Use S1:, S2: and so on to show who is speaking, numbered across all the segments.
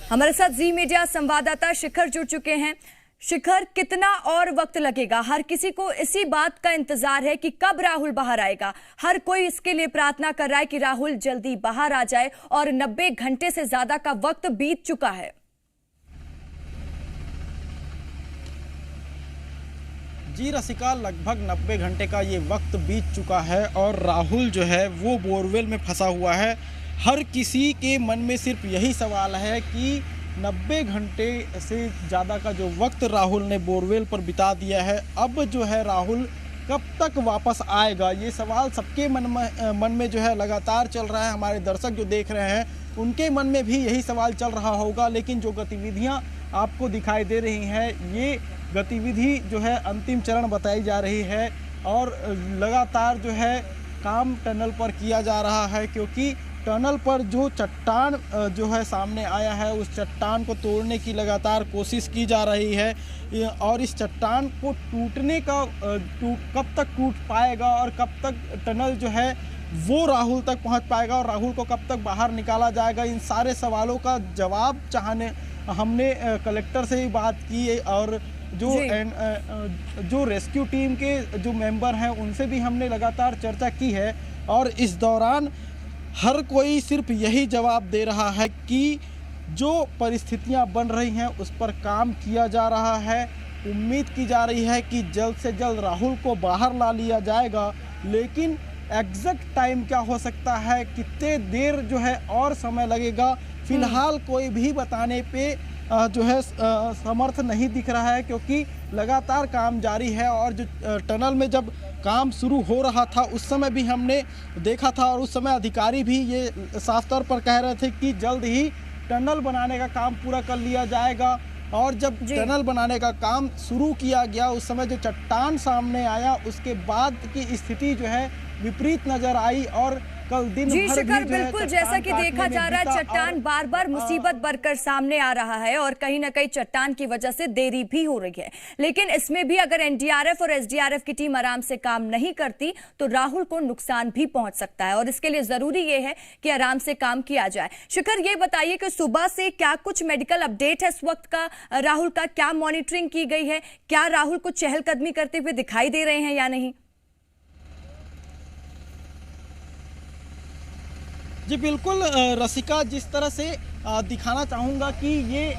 S1: हमारे साथ जी मीडिया संवाददाता शिखर जुड़ चुके हैं। शिखर, कितना और वक्त लगेगा? हर किसी को इसी बात का इंतजार है कि कब राहुल बाहर आएगा। हर कोई इसके लिए प्रार्थना कर रहा है कि राहुल जल्दी बाहर आ जाए और 90 घंटे से ज्यादा का वक्त बीत चुका है।
S2: जी रसिका, लगभग 90 घंटे का ये वक्त बीत चुका है और राहुल जो है वो बोरवेल में फंसा हुआ है। हर किसी के मन में सिर्फ यही सवाल है कि 90 घंटे से ज़्यादा का जो वक्त राहुल ने बोरवेल पर बिता दिया है, अब जो है राहुल कब तक वापस आएगा, ये सवाल सबके मन में जो है लगातार चल रहा है। हमारे दर्शक जो देख रहे हैं उनके मन में भी यही सवाल चल रहा होगा। लेकिन जो गतिविधियां आपको दिखाई दे रही हैं, ये गतिविधि जो है अंतिम चरण बताई जा रही है और लगातार जो है काम टनल पर किया जा रहा है, क्योंकि टनल पर जो चट्टान जो है सामने आया है उस चट्टान को तोड़ने की लगातार कोशिश की जा रही है और इस चट्टान को टूटने का कब तक टूट पाएगा और कब तक टनल जो है वो राहुल तक पहुंच पाएगा और राहुल को कब तक बाहर निकाला जाएगा, इन सारे सवालों का जवाब चाहने हमने कलेक्टर से ही बात की और जो रेस्क्यू टीम के जो मेंबर हैं उनसे भी हमने लगातार चर्चा की है। और इस दौरान हर कोई सिर्फ यही जवाब दे रहा है कि जो परिस्थितियां बन रही हैं उस पर काम किया जा रहा है। उम्मीद की जा रही है कि जल्द से जल्द राहुल को बाहर ला लिया जाएगा, लेकिन एग्जैक्ट टाइम क्या हो सकता है, कितने देर जो है और समय लगेगा, फिलहाल कोई भी बताने पे जो है समर्थ नहीं दिख रहा है, क्योंकि लगातार काम जारी है। और जो टनल में जब काम शुरू हो रहा था उस समय भी हमने देखा था और उस समय अधिकारी भी ये साफ तौर पर कह रहे थे कि जल्द ही टनल बनाने का काम पूरा कर लिया जाएगा। और जब टनल बनाने का काम शुरू किया गया उस समय जो चट्टान सामने आया उसके बाद की स्थिति जो है विपरीत नजर आई और कल दिन
S1: जी
S2: भर
S1: शिखर, बिल्कुल जैसा कि देखा जा रहा है चट्टान बार बार मुसीबत बनकर सामने आ रहा है और कहीं ना कहीं चट्टान की वजह से देरी भी हो रही है। लेकिन इसमें भी अगर एनडीआरएफ और एसडीआरएफ की टीम आराम से काम नहीं करती तो राहुल को नुकसान भी पहुंच सकता है और इसके लिए जरूरी ये है कि आराम से काम किया जाए। शिखर, ये बताइए कि सुबह से क्या कुछ मेडिकल अपडेट है इस वक्त का, राहुल का क्या मॉनिटरिंग की गई है, क्या राहुल को चहलकदमी करते हुए दिखाई दे रहे हैं या नहीं?
S2: जी बिल्कुल रसिका, जिस तरह से दिखाना चाहूँगा कि ये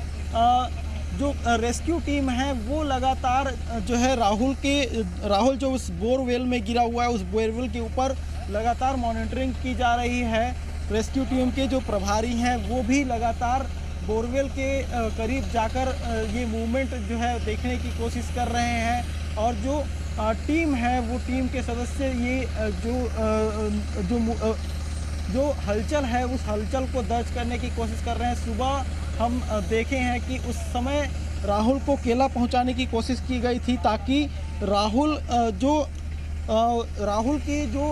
S2: जो रेस्क्यू टीम है वो लगातार जो है राहुल जो उस बोरवेल में गिरा हुआ है उस बोरवेल के ऊपर लगातार मॉनिटरिंग की जा रही है। रेस्क्यू टीम के जो प्रभारी हैं वो भी लगातार बोरवेल के करीब जाकर ये मूवमेंट जो है देखने की कोशिश कर रहे हैं और जो टीम है वो टीम के सदस्य ये जो हलचल है उस हलचल को दर्ज करने की कोशिश कर रहे हैं। सुबह हम देखे हैं कि उस समय राहुल को केला पहुंचाने की कोशिश की गई थी ताकि राहुल की जो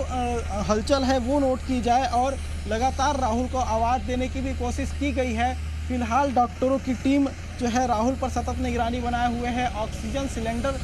S2: हलचल है वो नोट की जाए और लगातार राहुल को आवाज़ देने की भी कोशिश की गई है। फिलहाल डॉक्टरों की टीम जो है राहुल पर सतत निगरानी बनाए हुए है। ऑक्सीजन सिलेंडर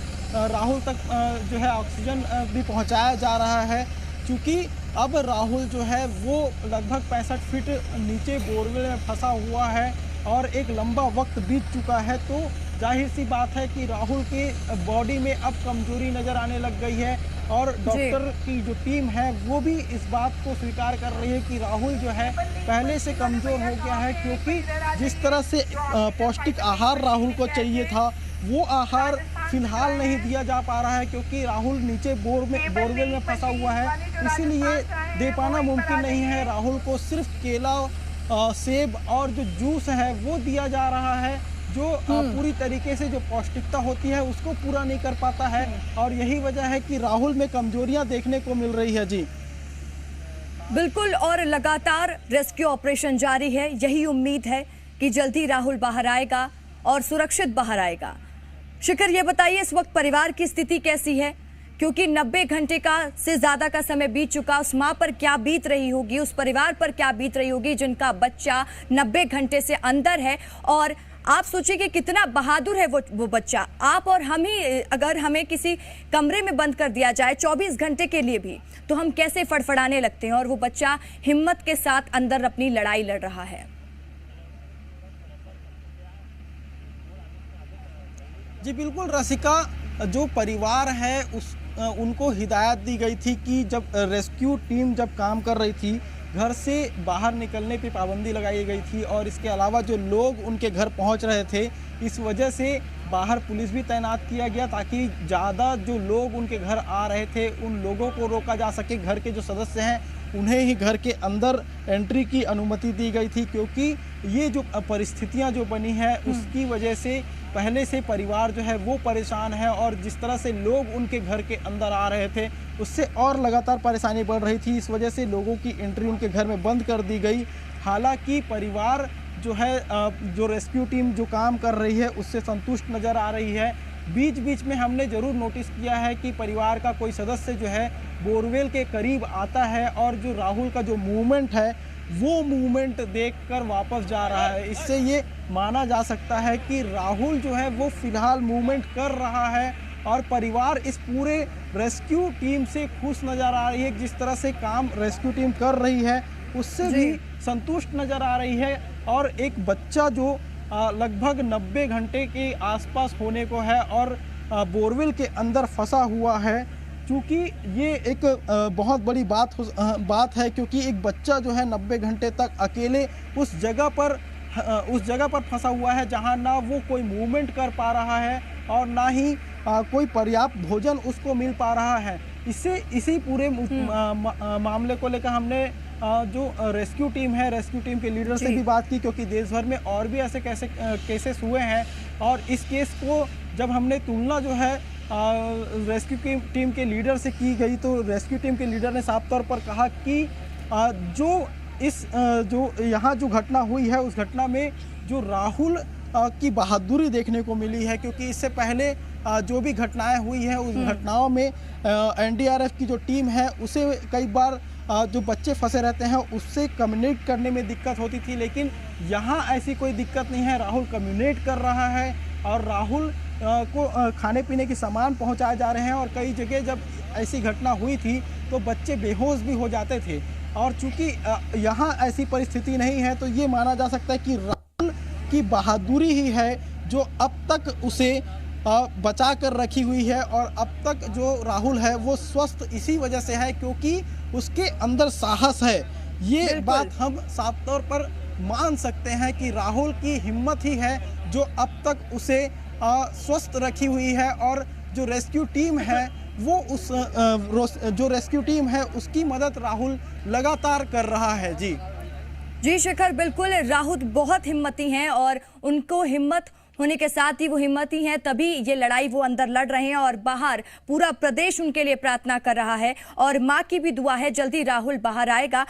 S2: राहुल तक जो है ऑक्सीजन भी पहुँचाया जा रहा है, क्योंकि अब राहुल जो है वो लगभग 65 फीट नीचे बोरवेल में फंसा हुआ है और एक लंबा वक्त बीत चुका है। तो जाहिर सी बात है कि राहुल के बॉडी में अब कमजोरी नज़र आने लग गई है और डॉक्टर की जो टीम है वो भी इस बात को स्वीकार कर रही है कि राहुल जो है पहले से कमज़ोर हो गया है, क्योंकि जिस तरह से पौष्टिक आहार राहुल को चाहिए था वो आहार फिलहाल नहीं दिया जा पा रहा है, क्योंकि राहुल नीचे बोरवेल में फंसा हुआ है, इसीलिए दे पाना मुमकिन नहीं है। राहुल को सिर्फ केला, सेब और जो जूस है वो दिया जा रहा है, जो पूरी तरीके से जो पौष्टिकता होती है उसको पूरा नहीं कर पाता है और यही वजह है कि राहुल में कमजोरियां देखने को मिल रही है। जी
S1: बिल्कुल, और लगातार रेस्क्यू ऑपरेशन जारी है। यही उम्मीद है कि जल्दी राहुल बाहर आएगा और सुरक्षित बाहर आएगा। शिखर, ये बताइए इस वक्त परिवार की स्थिति कैसी है, क्योंकि 90 घंटे का से ज्यादा का समय बीत चुका। उस माँ पर क्या बीत रही होगी, उस परिवार पर क्या बीत रही होगी जिनका बच्चा 90 घंटे से अंदर है। और आप सोचिए कि कितना बहादुर है वो बच्चा। आप और हम ही अगर हमें किसी कमरे में बंद कर दिया जाए 24 घंटे के लिए भी तो हम कैसे फड़फड़ाने लगते हैं, और वो बच्चा हिम्मत के साथ अंदर अपनी लड़ाई लड़ रहा है।
S2: जी बिल्कुल रसिका, जो परिवार है उनको हिदायत दी गई थी कि जब रेस्क्यू टीम जब काम कर रही थी, घर से बाहर निकलने पे पाबंदी लगाई गई थी और इसके अलावा जो लोग उनके घर पहुंच रहे थे, इस वजह से बाहर पुलिस भी तैनात किया गया ताकि ज़्यादा जो लोग उनके घर आ रहे थे उन लोगों को रोका जा सके। घर के जो सदस्य हैं उन्हें ही घर के अंदर एंट्री की अनुमति दी गई थी, क्योंकि ये जो परिस्थितियां जो बनी है उसकी वजह से पहले से परिवार जो है वो परेशान है और जिस तरह से लोग उनके घर के अंदर आ रहे थे उससे और लगातार परेशानी बढ़ रही थी। इस वजह से लोगों की एंट्री उनके घर में बंद कर दी गई। हालांकि परिवार जो है जो रेस्क्यू टीम जो काम कर रही है उससे संतुष्ट नज़र आ रही है। बीच बीच में हमने ज़रूर नोटिस किया है कि परिवार का कोई सदस्य जो है बोरवेल के करीब आता है और जो राहुल का जो मूवमेंट है वो मूवमेंट देखकर वापस जा रहा है। इससे ये माना जा सकता है कि राहुल जो है वो फिलहाल मूवमेंट कर रहा है और परिवार इस पूरे रेस्क्यू टीम से खुश नज़र आ रही है। जिस तरह से काम रेस्क्यू टीम कर रही है उससे भी संतुष्ट नज़र आ रही है। और एक बच्चा जो लगभग 90 घंटे के आसपास होने को है और बोरवेल के अंदर फंसा हुआ है, क्योंकि ये एक बहुत बड़ी बात है, क्योंकि एक बच्चा जो है 90 घंटे तक अकेले उस जगह पर फंसा हुआ है जहां ना वो कोई मूवमेंट कर पा रहा है और ना ही कोई पर्याप्त भोजन उसको मिल पा रहा है। इसी पूरे मामले को लेकर हमने जो रेस्क्यू टीम है, रेस्क्यू टीम के लीडर से भी बात की, क्योंकि देश भर में और भी ऐसे केसेस हुए हैं और इस केस को जब हमने तुलना जो है रेस्क्यू टीम के लीडर से की गई तो रेस्क्यू टीम के लीडर ने साफ तौर पर कहा कि जो यहाँ जो घटना हुई है उस घटना में जो राहुल की बहादुरी देखने को मिली है, क्योंकि इससे पहले जो भी घटनाएं हुई हैं उस घटनाओं में एनडीआरएफ की जो टीम है उसे कई बार जो बच्चे फंसे रहते हैं उससे कम्युनिकेट करने में दिक्कत होती थी, लेकिन यहाँ ऐसी कोई दिक्कत नहीं है। राहुल कम्युनिकेट कर रहा है और राहुल को खाने पीने के सामान पहुँचाए जा रहे हैं और कई जगह जब ऐसी घटना हुई थी तो बच्चे बेहोश भी हो जाते थे। और चूँकि यहाँ ऐसी परिस्थिति नहीं है तो ये माना जा सकता है कि राहुल की बहादुरी ही है जो अब तक उसे बचा कर रखी हुई है और अब तक जो राहुल है वो स्वस्थ इसी वजह से है क्योंकि उसके अंदर साहस है। ये बात हम साफ तौर पर मान सकते हैं कि राहुल की हिम्मत ही है जो अब तक उसे स्वस्थ रखी हुई है और जो रेस्क्यू टीम है वो जो रेस्क्यू टीम है उसकी मदद राहुल लगातार कर रहा है। जी
S1: शिखर, बिल्कुल राहुल बहुत हिम्मती हैं और उनको हिम्मत होने के साथ ही वो हिम्मती हैं, तभी ये लड़ाई वो अंदर लड़ रहे हैं और बाहर पूरा प्रदेश उनके लिए प्रार्थना कर रहा है और माँ की भी दुआ है जल्दी राहुल बाहर आएगा।